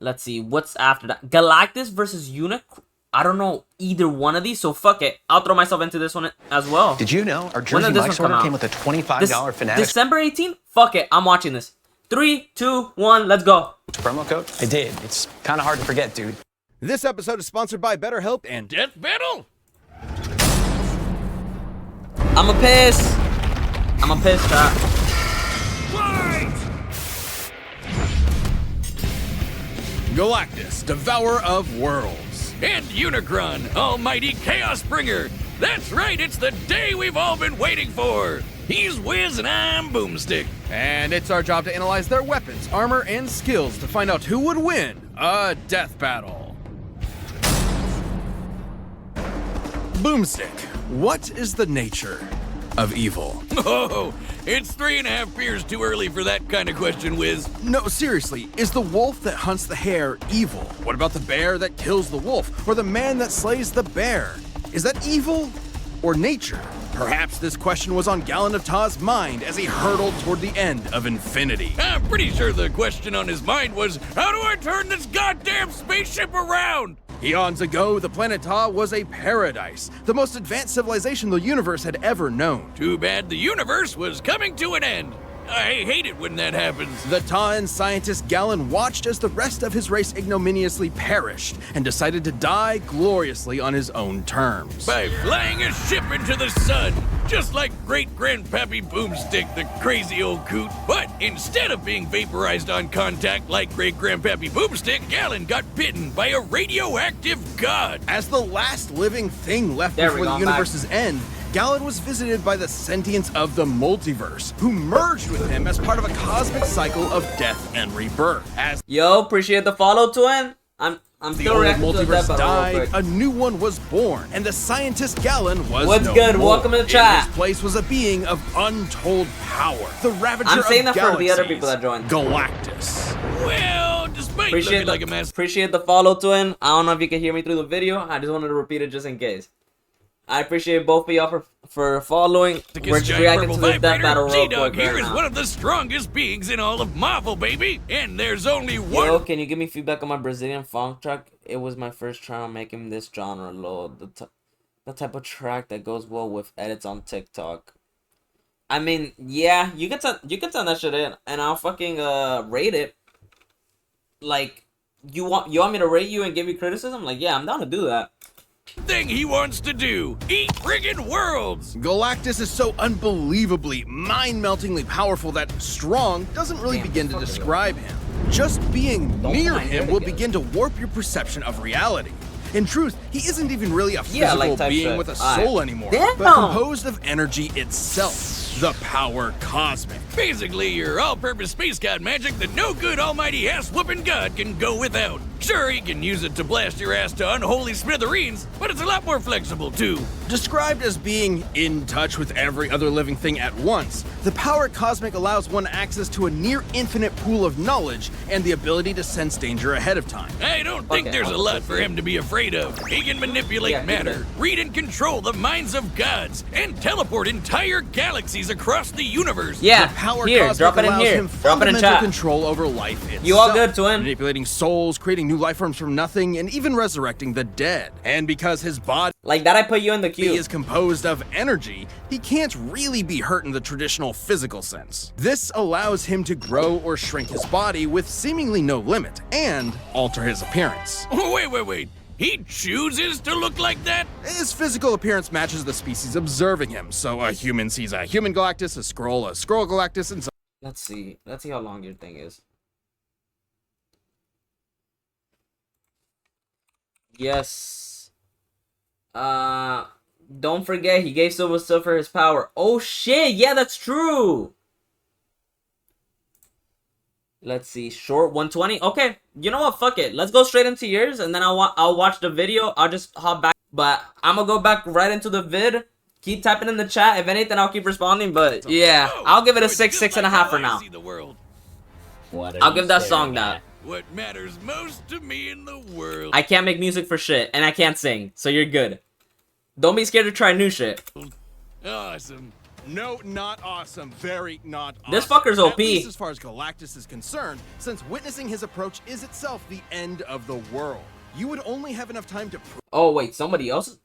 Let's see, what's after that? Galactus versus Unicron? I don't know either one of these, so fuck it. I'll throw myself into this one as well. Did you know our Jersey Mike's order came with a $25 Fanatic December 18th? Fuck it, I'm watching this. 3, 2, 1, let's go. promo code? I did. It's kind of hard to forget, dude. This episode is sponsored by BetterHelp and Deathbattle. I'm a piss, chat. Galactus, Devourer of Worlds. And Unicron, Almighty Chaos Bringer. That's right, it's the day we've all been waiting for. He's Wiz and I'm Boomstick. And it's our job to analyze their weapons, armor, and skills to find out who would win a death battle. Boomstick, what is the nature of evil? Oh, it's 3.5 beers too early for that kind of question, Wiz. No, seriously, is the wolf that hunts the hare evil? What about the bear that kills the wolf? Or the man that slays the bear? Is that evil or nature? Perhaps this question was on Gallon of Ta's mind as he hurtled toward the end of infinity. I'm pretty sure the question on his mind was, how do I turn this goddamn spaceship around? Eons ago, the planet Ta was a paradise, the most advanced civilization the universe had ever known. Too bad the universe was coming to an end. I hate it when that happens. The Ta'an scientist Gallon watched as the rest of his race ignominiously perished and decided to die gloriously on his own terms. By flying a ship into the sun, just like great-grandpappy Boomstick, the crazy old coot. But instead of being vaporized on contact like great-grandpappy Boomstick, Gallon got bitten by a radioactive god. As the last living thing left before the universe's end, Gallon was visited by the sentients of the multiverse, who merged with him as part of a cosmic cycle of death and rebirth. As Yo, appreciate the follow, twin. I'm the still old reacting to the multiverse Deathbattle died, real quick. a new one was born, and the scientist Gallon was What's no good? more. Welcome to the chat. In his place was a being of untold power, the Ravager I'm saying of that for the other galaxies, people that joined. Galactus. Well, despite looking like a mess. Appreciate the follow, twin. I don't know if you can hear me through the video. I just wanted to repeat it just in case. I appreciate both of y'all for following. We're just reacting to the death battle real quick here right is now. one of the strongest beings in all of Marvel, baby. And there's only one. Yo, can you give me feedback on my Brazilian funk track? It was my first try on making this genre, lol. The type of track that goes well with edits on TikTok. I mean, yeah, you can send that shit in, and I'll fucking rate it. Like, you want me to rate you and give you criticism? Like, yeah, I'm down to do that. Thing he wants to do, eat friggin' worlds. Galactus is so unbelievably, mind-meltingly powerful that strong doesn't really begin to describe him. Just being near him will begin to warp your perception of reality. In truth, he isn't even really a physical being with a soul anymore, but composed of energy itself. The power cosmic. Basically, your all-purpose space god magic that no good almighty ass-whooping god can go without. Sure, he can use it to blast your ass to unholy smithereens, but it's a lot more flexible, too. Described as being in touch with every other living thing at once, the power cosmic allows one access to a near-infinite pool of knowledge and the ability to sense danger ahead of time. I don't think there's a lot for him to be afraid of. He can manipulate matter, read and control the minds of gods, and teleport entire galaxies across the universe. Yeah, the power here, cosmic drop it in allows here. him Drop it in fundamental chat. control over life itself. You all good, twin? Manipulating souls, creating new life forms from nothing, and even resurrecting the dead. And because his body like that, I put you in the queue. is composed of energy, he can't really be hurt in the traditional physical sense. This allows him to grow or shrink his body with seemingly no limit, and alter his appearance. Wait. He chooses to look like that? His physical appearance matches the species observing him, so a human sees a human Galactus, a Skrull Galactus, and so. Let's see how long your thing is. Yes. Don't forget, he gave Silver Surfer his power. Oh shit, yeah, that's true. Let's see, short 120. Okay, you know what? Fuck it. Let's go straight into yours, and then I'll watch the video. I'll just hop back, but I'm gonna go back right into the vid. Keep typing in the chat. If anything, I'll keep responding. But yeah, I'll give it a 6, 6.5 for now. I'll give that song that. What matters most to me in the world. I can't make music for shit, and I can't sing, so you're good. Don't be scared to try new shit. Awesome. No, not awesome. Very not awesome. This fucker's OP. At least as far as Galactus is concerned, since witnessing his approach is itself the end of the world. You would only have enough time to... Oh, wait. Somebody else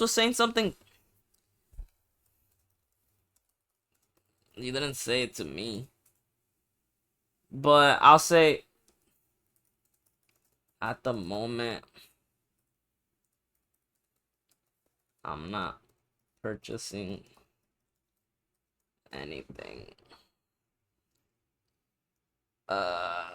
was saying something? You didn't say it to me. But I'll say... At the moment... I'm not purchasing anything. Well,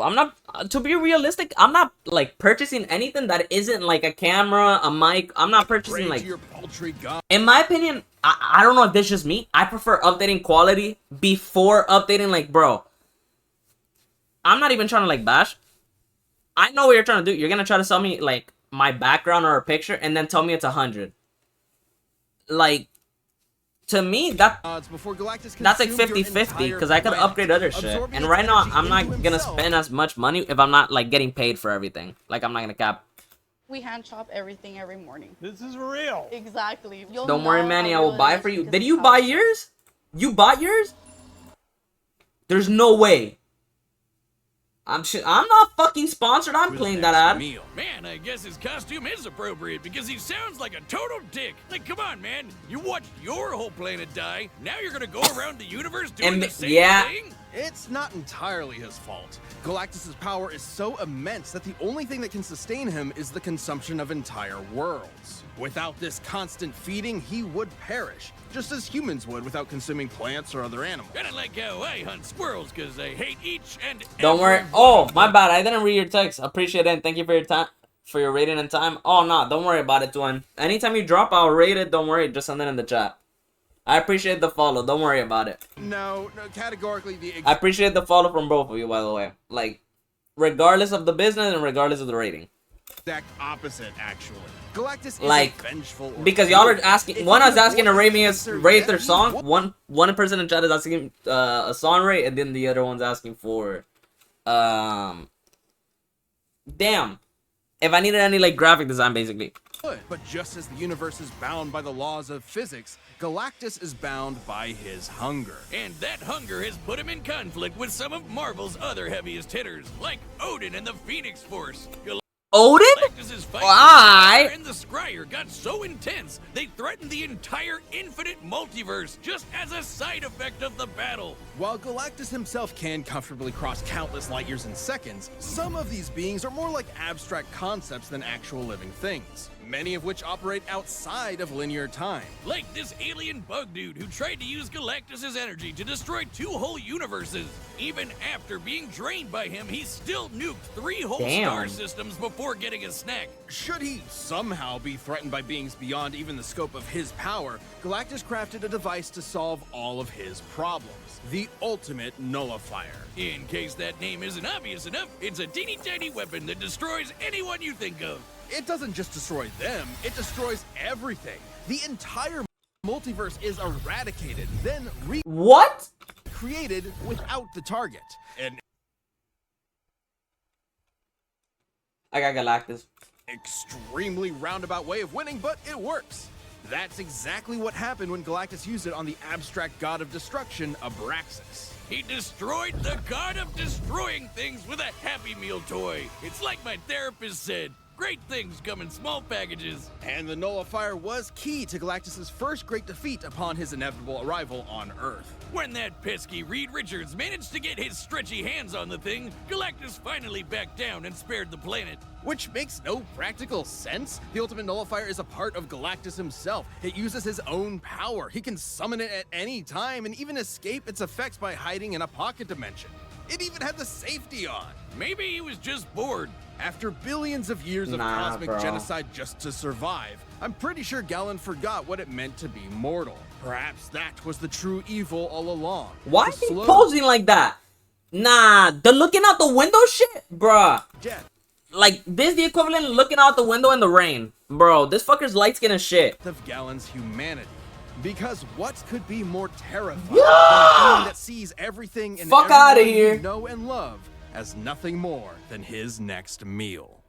I'm not, to be realistic, I'm not like purchasing anything that isn't like a camera, a mic. I'm not purchasing like, in my opinion, I don't know if this is just me. I prefer updating quality before updating, like, bro. I'm not even trying to like bash. I know what you're trying to do. You're gonna try to sell me like my background or a picture and then tell me it's 100. Like, to me, that's like 50-50 because I could upgrade other shit. And right now, I'm not gonna spend as much money if I'm not like getting paid for everything. Like, I'm not gonna cap. We hand chop everything every morning. This is real. Exactly. Don't worry, Manny. I will buy for you. Did you buy yours? You bought yours? There's no way. I'm not fucking sponsored. I'm playing that ad. Man, I guess his costume is appropriate because he sounds like a total dick. Like, come on, man. You watched your whole planet die. Now you're gonna go around the universe doing the same thing? It's not entirely his fault. Galactus's power is so immense that the only thing that can sustain him is the consumption of entire worlds. Without this constant feeding, he would perish, just as humans would without consuming plants or other animals. Kinda like how I hunt squirrels, because I hate each and Don't worry. Oh, my bad. I didn't read your text. Appreciate it. And thank you for your time, for your rating and time. Oh, no. Don't worry about it, Twin. Anytime you drop, I'll rate it. Don't worry. Just send it in the chat. I appreciate the follow. Don't worry about it. No, categorically I appreciate the follow from both of you, by the way. Like, regardless of the business and regardless of the rating. Exact opposite, actually. Galactus is like, vengeful. Because y'all are asking. One is asking to rate their song. One person in chat is asking a song rate, and then the other one's asking for damn. If I needed any like graphic design, basically. But just as the universe is bound by the laws of physics, Galactus is bound by his hunger. And that hunger has put him in conflict with some of Marvel's other heaviest hitters, like Odin and the Phoenix Force. Odin? Why? And the Scryer got so intense, they threatened the entire infinite multiverse just as a side effect of the battle. While Galactus himself can comfortably cross countless light years in seconds, some of these beings are more like abstract concepts than actual living things, many of which operate outside of linear time. Like this alien bug dude who tried to use Galactus's energy to destroy 2 whole universes. Even after being drained by him, he still nuked 3 whole star systems before getting a snack. Should he somehow be threatened by beings beyond even the scope of his power, Galactus crafted a device to solve all of his problems. The ultimate nullifier. In case that name isn't obvious enough, it's a teeny tiny weapon that destroys anyone you think of. It doesn't just destroy them, it destroys everything. The entire multiverse is eradicated, then created without the target. And I got Galactus. Extremely roundabout way of winning, but it works. That's exactly what happened when Galactus used it on the abstract god of destruction, Abraxas. He destroyed the god of destroying things with a Happy Meal toy. It's like my therapist said, great things come in small packages. And the nullifier was key to Galactus's first great defeat upon his inevitable arrival on Earth. When that pesky Reed Richards managed to get his stretchy hands on the thing, Galactus finally backed down and spared the planet. Which makes no practical sense. The ultimate nullifier is a part of Galactus himself. It uses his own power. He can summon it at any time and even escape its effects by hiding in a pocket dimension. It even had the safety on. Maybe he was just bored. After billions of years of cosmic genocide just to survive, I'm pretty sure Galen forgot what it meant to be mortal. Perhaps that was the true evil all along. Why is he posing like that? Nah, the looking out the window shit? Bruh. Like, this is the equivalent of looking out the window in the rain. Bro, this fucker's light skin as shit. Of Galen's humanity. Because what could be more terrifying than a being that sees everything and fuck out of here. You know and love as nothing more than his next meal?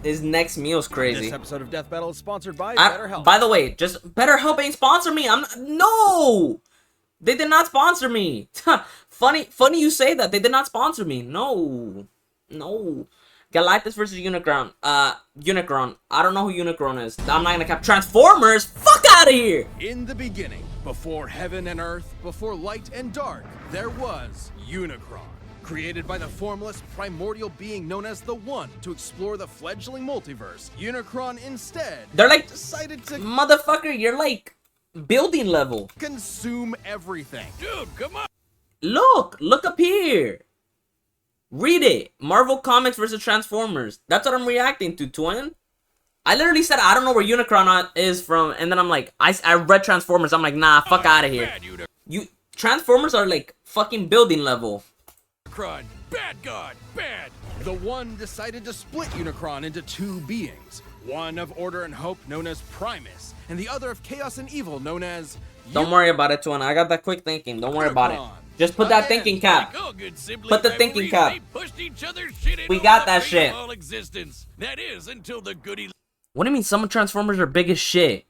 His next meal's crazy. This episode of Deathbattle is sponsored by BetterHelp. By the way, just BetterHelp ain't sponsor me. No, they did not sponsor me. Funny you say that. They did not sponsor me. No. Galactus versus Unicron. Unicron. I don't know who Unicron is. I'm not gonna cap. Transformers. Fuck out of here. In the beginning, before heaven and earth, before light and dark, there was Unicron. Created by the formless, primordial being known as the One to explore the fledgling multiverse, Unicron instead They're like, decided to motherfucker, you're like building level. consume everything. Dude, come on. Look up here. Read it. Marvel Comics versus Transformers. That's what I'm reacting to, twin. I literally said I don't know where Unicron is from, and then I'm like, I read Transformers. I'm like, nah, fuck out of here. Transformers are like fucking building level. Bad God, bad. The One decided to split Unicron into two beings. One of order and hope, known as Primus, and the other of chaos and evil, known as... Don't worry about it, twin. I got that quick thinking. Don't worry about it. Just put that thinking cap. Put the thinking cap. We got that shit. That is until the goody... What do you mean some Transformers are big as shit?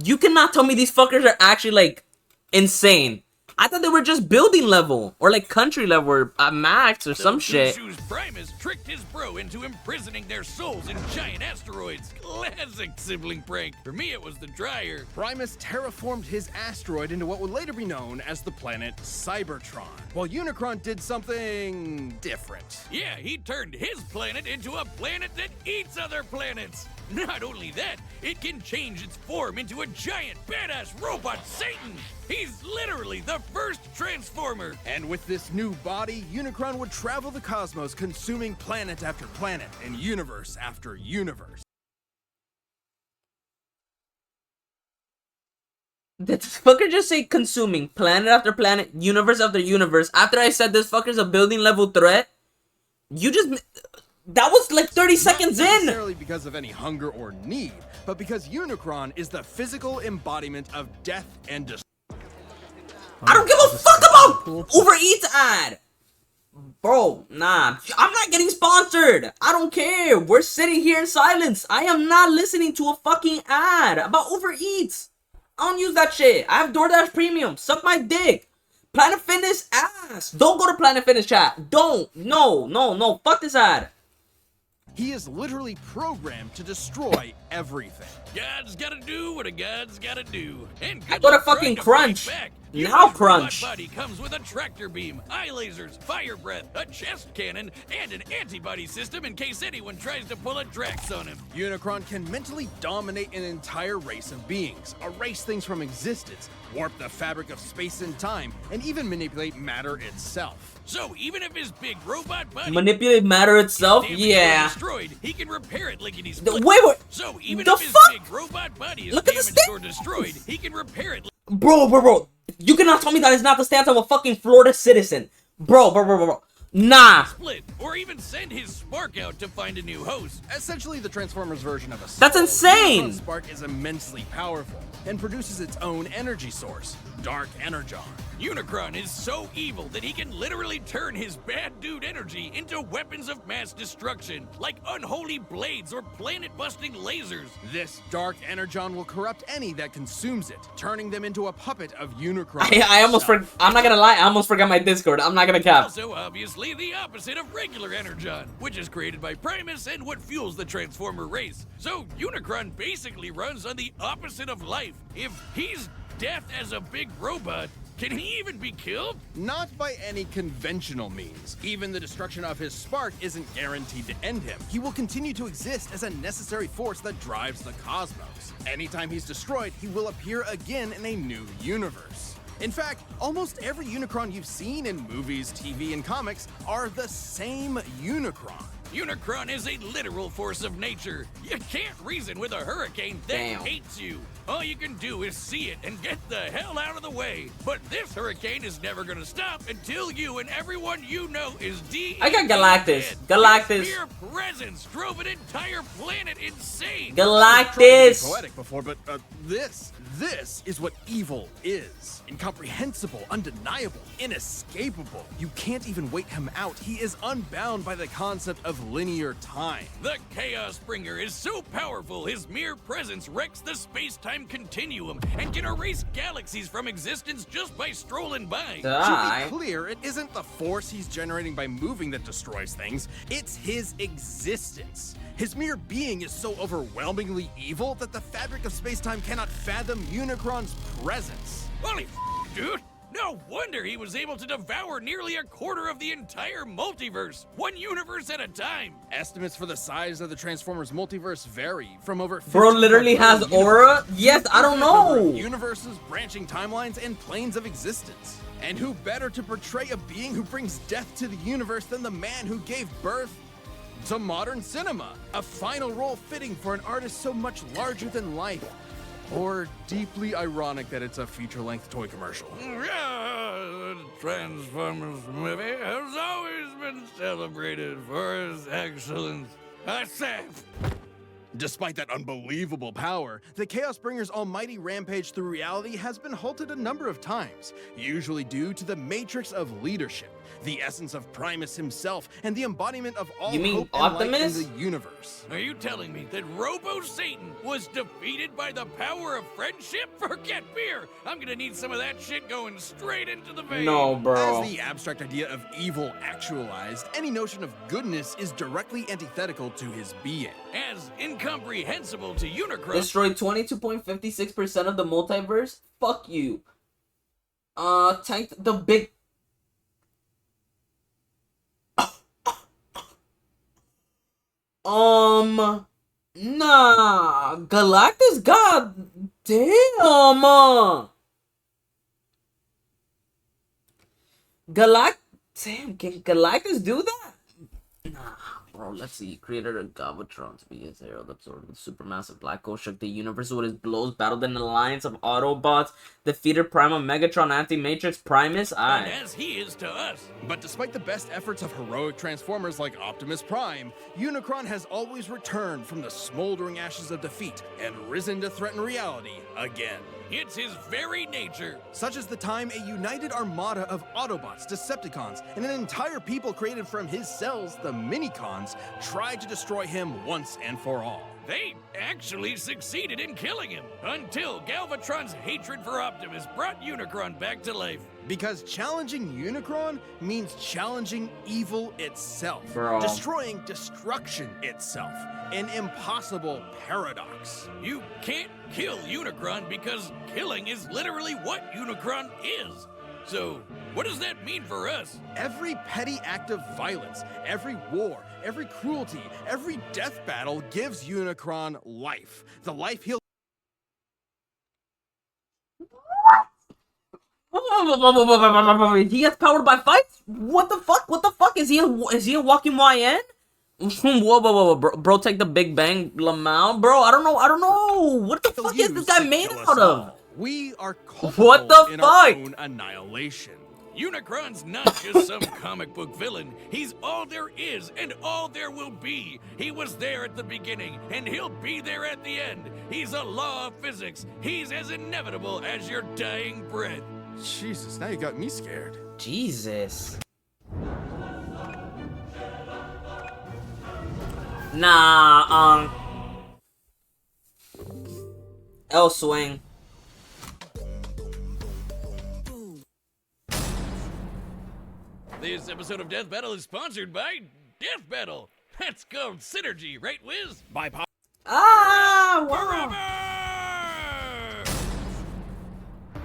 You cannot tell me these fuckers are actually like insane. I thought they were just building level or like country level or max or some shit. Primus tricked his bro into imprisoning their souls in giant asteroids. Classic sibling prank. For me, it was the dryer. Primus terraformed his asteroid into what would later be known as the planet Cybertron, while Unicron did something different. Yeah, he turned his planet into a planet that eats other planets. Not only that, it can change its form into a giant badass robot Satan. He's literally the first Transformer. And with this new body, Unicron would travel the cosmos, consuming planet after planet and universe after universe. Did this fucker just say consuming planet after planet, universe after universe? After I said this fucker's a building level threat, you just... That was like 30 seconds in! Not necessarily because of any hunger or need, but because Unicron is the physical embodiment of death and destruction. I don't give a fuck about Uber Eats ad! Bro, nah. I'm not getting sponsored! I don't care! We're sitting here in silence! I am not listening to a fucking ad about Uber Eats! I don't use that shit! I have DoorDash Premium! Suck my dick! Planet Fitness ass! Don't go to Planet Fitness chat! Don't! No! Fuck this ad! He is literally programmed to destroy everything. God's gotta do what a God's gotta do. And I got a fucking crunch. Now crunch. Body comes with a tractor beam, eye lasers, fire breath, a chest cannon, and an antibody system in case anyone tries to pull a Drax on him. Unicron can mentally dominate an entire race of beings, erase things from existence, warp the fabric of space and time, and even manipulate matter itself. So even if his big robot body manipulate matter itself, yeah. Destroyed, he can repair it lickety split. Wait. So even the if his fuck? big robot body is Look at damaged this or destroyed, he can repair it. Bro. You cannot tell me that is not the stance of a fucking Florida citizen. Bro. Nah. Split, or even send his spark out to find a new host. Essentially the Transformers version of a soul. That's insane! Unicron's spark is immensely powerful and produces its own energy source, Dark Energon. Unicron is so evil that he can literally turn his bad dude energy into weapons of mass destruction, like unholy blades or planet-busting lasers. This Dark Energon will corrupt any that consumes it, turning them into a puppet of Unicron. I almost I'm not gonna lie, I almost forgot my Discord. I'm not gonna cap. Also, obviously, the opposite of regular Energon, which is created by Primus and what fuels the Transformer race. So, Unicron basically runs on the opposite of life. If he's death as a big robot, can he even be killed? Not by any conventional means. Even the destruction of his spark isn't guaranteed to end him. He will continue to exist as a necessary force that drives the cosmos. Anytime he's destroyed, he will appear again in a new universe. In fact, almost every Unicron you've seen in movies, TV, and comics are the same Unicron. Unicron is a literal force of nature. You can't reason with a hurricane that hates you. All you can do is see it and get the hell out of the way. But this hurricane is never gonna stop until you and everyone you know is I got Galactus. Galactus. His mere presence drove an entire planet insane. Galactus. Poetic before, but This is what evil is. Incomprehensible, undeniable, inescapable. You can't even wait him out. He is unbound by the concept of linear time. The Chaos Bringer is so powerful, his mere presence wrecks the space-time continuum and can erase galaxies from existence just by strolling by. To be clear, it isn't the force he's generating by moving that destroys things. It's his existence. His mere being is so overwhelmingly evil that the fabric of space-time cannot fathom Unicron's presence. Holy dude! No wonder he was able to devour nearly a quarter of the entire multiverse, one universe at a time. Estimates for the size of the Transformers multiverse vary from over 50 Bro literally has aura? Yes, I don't know. Universes, branching timelines, and planes of existence. And who better to portray a being who brings death to the universe than the man who gave birth to modern cinema? A final role fitting for an artist so much larger than life. Or deeply ironic that it's a feature-length toy commercial. The Transformers movie has always been celebrated for its excellence. I say. Despite that unbelievable power, the Chaos Bringer's almighty rampage through reality has been halted a number of times, usually due to the matrix of leadership, the essence of Primus himself, and the embodiment of all hope and light in the universe. Are you telling me that Robo-Satan was defeated by the power of friendship? Forget fear! I'm gonna need some of that shit going straight into the vein. No, bro. As the abstract idea of evil actualized, any notion of goodness is directly antithetical to his being. As incomprehensible to Unicron. Destroyed 22.56% of the multiverse? Fuck you. Tanked the big... Nah. Galactus, god damn. Damn, can Galactus do that? Nah, bro, let's see. Created a Galvatron to be his herald, absorbed the supermassive black hole, shook the universe with his blows, battled an alliance of Autobots, defeated Primal Megatron, Anti-Matrix, Primus. And as he is to us. But despite the best efforts of heroic Transformers like Optimus Prime, Unicron has always returned from the smoldering ashes of defeat and risen to threaten reality again. It's his very nature. Such as the time a united armada of Autobots, Decepticons, and an entire people created from his cells, the Minicons, tried to destroy him once and for all. They actually succeeded in killing him, until Galvatron's hatred for Optimus brought Unicron back to life. Because challenging Unicron means challenging evil itself, Bro. destroying destruction itself, an impossible paradox. You can't kill Unicron because killing is literally what Unicron is. So, what does that mean for us? Every petty act of violence, every war, every cruelty, every death battle gives Unicron life. The life he'll... He gets powered by fights? What the fuck? What the fuck? Is he a walking YN? Whoa, bro, take the Big Bang Lamau, bro. I don't know. What the fuck is this guy made out of? We are what the in fuck? Our own annihilation. Unicron's not just some comic book villain. He's all there is and all there will be. He was there at the beginning and he'll be there at the end. He's a law of physics. He's as inevitable as your dying breath. Jesus, now you got me scared. Jesus. Nah, L swing. This episode of Deathbattle is sponsored by Deathbattle. That's called synergy, right, Wiz? By pop. Ah, wow.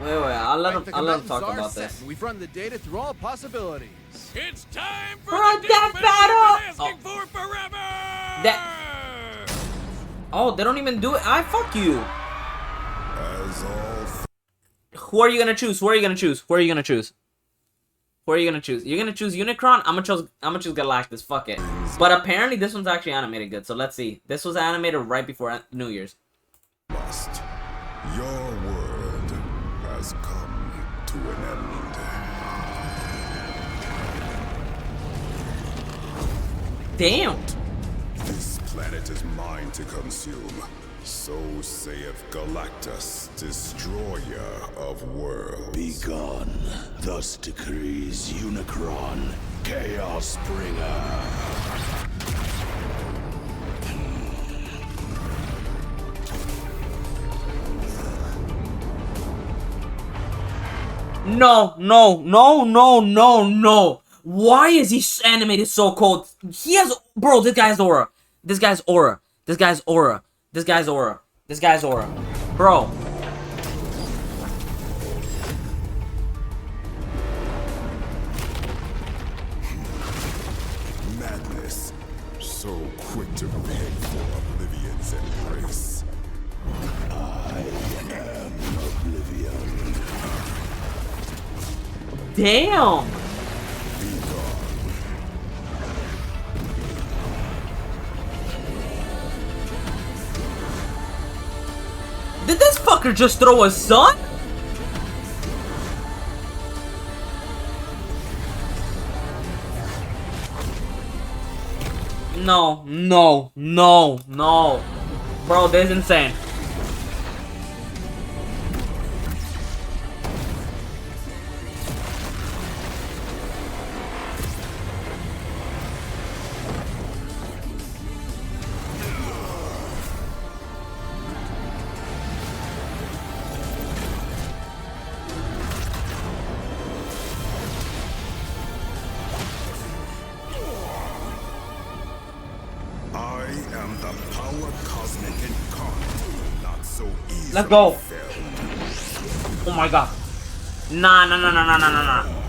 Forever! Wait, I'll let him talk about Set. this. We've run the data through all possibilities. It's time for For the Deathbattle! Deathbattle! Asking for forever! Oh, they don't even do it. Fuck you. Who are you gonna choose? You're gonna choose Unicron? I'm gonna choose Galactus. Fuck it. But apparently this one's actually animated good. So let's see. This was animated right before New Year's. Your world has come to an end. Damn. This planet is mine to consume. So saith Galactus, destroyer of worlds. Begone, thus decrees Unicron, Chaos Bringer. No, no, no, no, no, no. Why is he animated so cold? He has, bro, this guy's aura. This guy's aura. This guy's aura. This guy's aura. This guy's aura. Bro. Madness, so quick to beg for Oblivion's embrace. I am Oblivion. Damn. Did this fucker just throw a son? No, no, no, no. Bro, this is insane. I am the power cosmic incarnate, not so easy. Let's go. Oh my god. Nah, nah, nah, nah, nah, nah, nah, nah.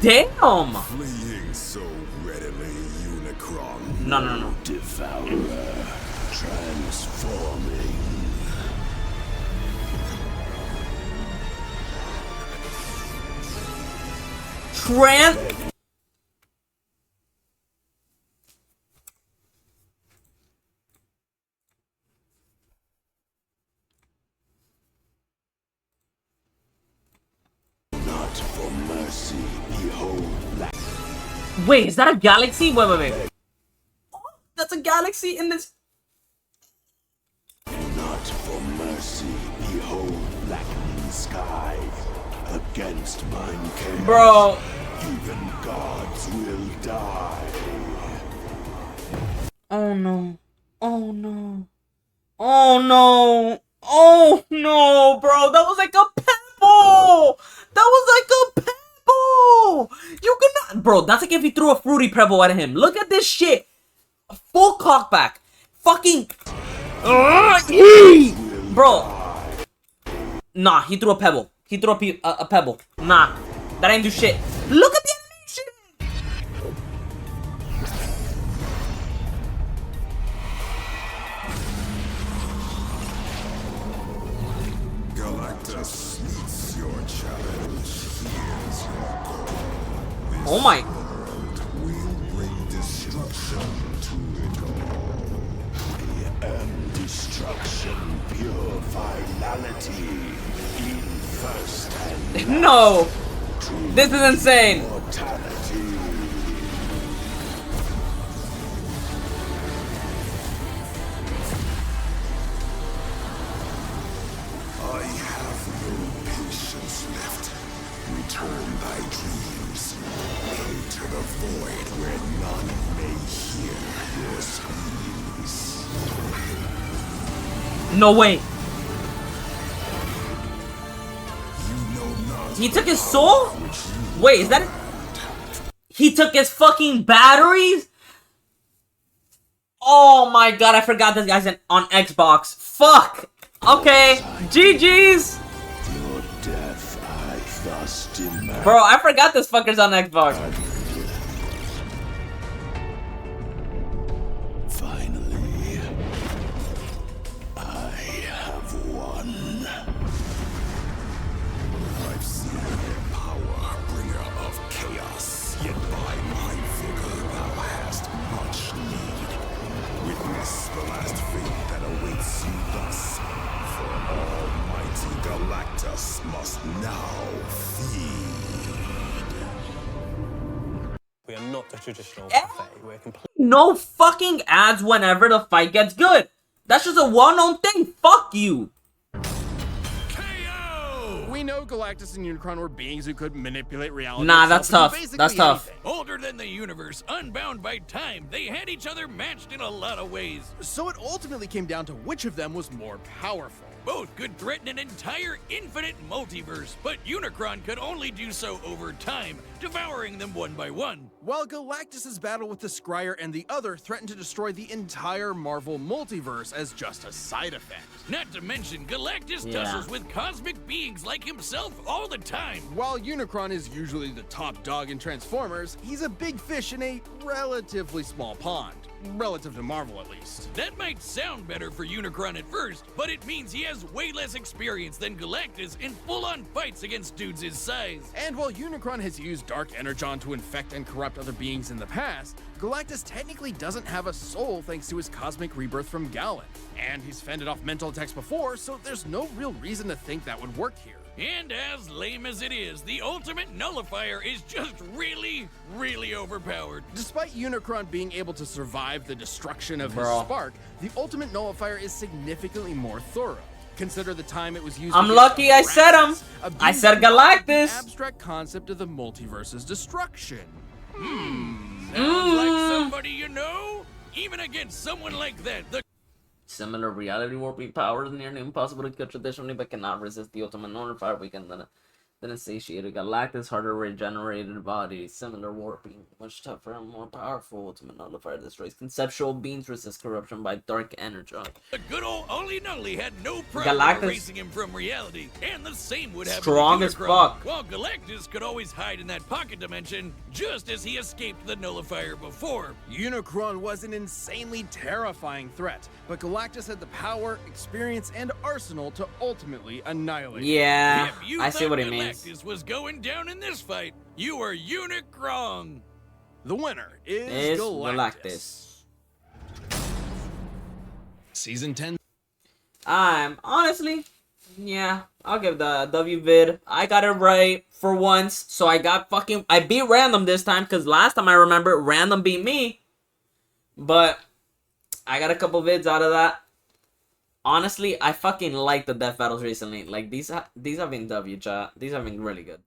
Damn. Fleeing so readily, Unicron. No, no, no. Devourer, transforming. Not for mercy, behold that. Wait, is that a galaxy? Wait, wait, wait. Oh, that's a galaxy in this. Not for mercy, behold blackening sky. Against mine chaos, Bro. even gods will die. Oh no. Oh no. Oh no. Oh no, bro. That was like a pebble. That was like a pebble. You cannot. Bro, that's like if he threw a fruity pebble at him. Look at this shit. Full cockback. Fucking. Bro. Nah, he threw a pebble. He threw a pebble. Nah, that ain't do shit. Look at the animation. Galactus meets your challenge. Here's your goal. This Oh my. world will bring destruction to it all. I am destruction, pure finality. In first and No. This is insane. mortality. I have no patience left. Return thy dreams. Into the void where none may hear your screams. No way. You know not He took his soul? Wait, is that it? He took his fucking batteries? Oh my god, I forgot this guy's on Xbox. Fuck. Okay, GG's. Your death I thus demand. Bro, I forgot this fucker's on Xbox. Finally, I have won. I've seen your power, bringer of chaos. Yet by my vigor thou hast much need. Witness the last fate that awaits you thus. For almighty Galactus must now feed. We are not a traditional Eh? buffet. We're completely no fucking ads whenever the fight gets good. That's just a well-known thing. Fuck you. We know Galactus and Unicron were beings who could manipulate reality. Nah, that's tough. That's tough. Older than the universe, unbound by time, they had each other matched in a lot of ways. So it ultimately came down to which of them was more powerful. Both could threaten an entire infinite multiverse, but Unicron could only do so over time, devouring them one by one. While Galactus' battle with the Scryer and the other threatened to destroy the entire Marvel multiverse as just a side effect. Not to mention, Galactus tussles with cosmic beings like himself all the time. While Unicron is usually the top dog in Transformers, he's a big fish in a relatively small pond. Relative to Marvel, at least. That might sound better for Unicron at first, but it means he has way less experience than Galactus in full-on fights against dudes his size. And while Unicron has used Dark Energon to infect and corrupt other beings in the past, Galactus technically doesn't have a soul thanks to his cosmic rebirth from Galen. And he's fended off mental attacks before, so there's no real reason to think that would work here. And as lame as it is, the ultimate nullifier is just really, really overpowered. Despite Unicron being able to survive the destruction of his spark, the ultimate nullifier is significantly more thorough. Consider the time it was used. I'm lucky I said him. I said Galactus. Abstract concept of the multiverse's destruction. Sounds like somebody you know? Even against someone like that, the Similar reality warping powers nearly impossible to kill traditionally, but cannot resist the ultimate nullifier. We can then insatiated Galactus, harder regenerated body, similar warping, much tougher and more powerful. Ultimate nullifier destroys conceptual beings, resist corruption by dark energy. The good old Ollie Nully had no problem erasing him from reality, and the same would happen strong to as Unicron, fuck. while Galactus could always hide in that pocket dimension, just as he escaped the nullifier before. Unicron was an insanely terrifying threat, but Galactus had the power, experience, and arsenal to ultimately annihilate him. Yeah, If you I see what he thought means. Galactus was going down in this fight, you were Unicron. The winner is Galactus. Season 10. I'm honestly, yeah, I'll give the W vid. I got it right for once, so I beat random this time, because last time I remember random beat me, but I got a couple vids out of that. Honestly, I fucking like the death battles recently. Like these have been W, chat. These have been really good.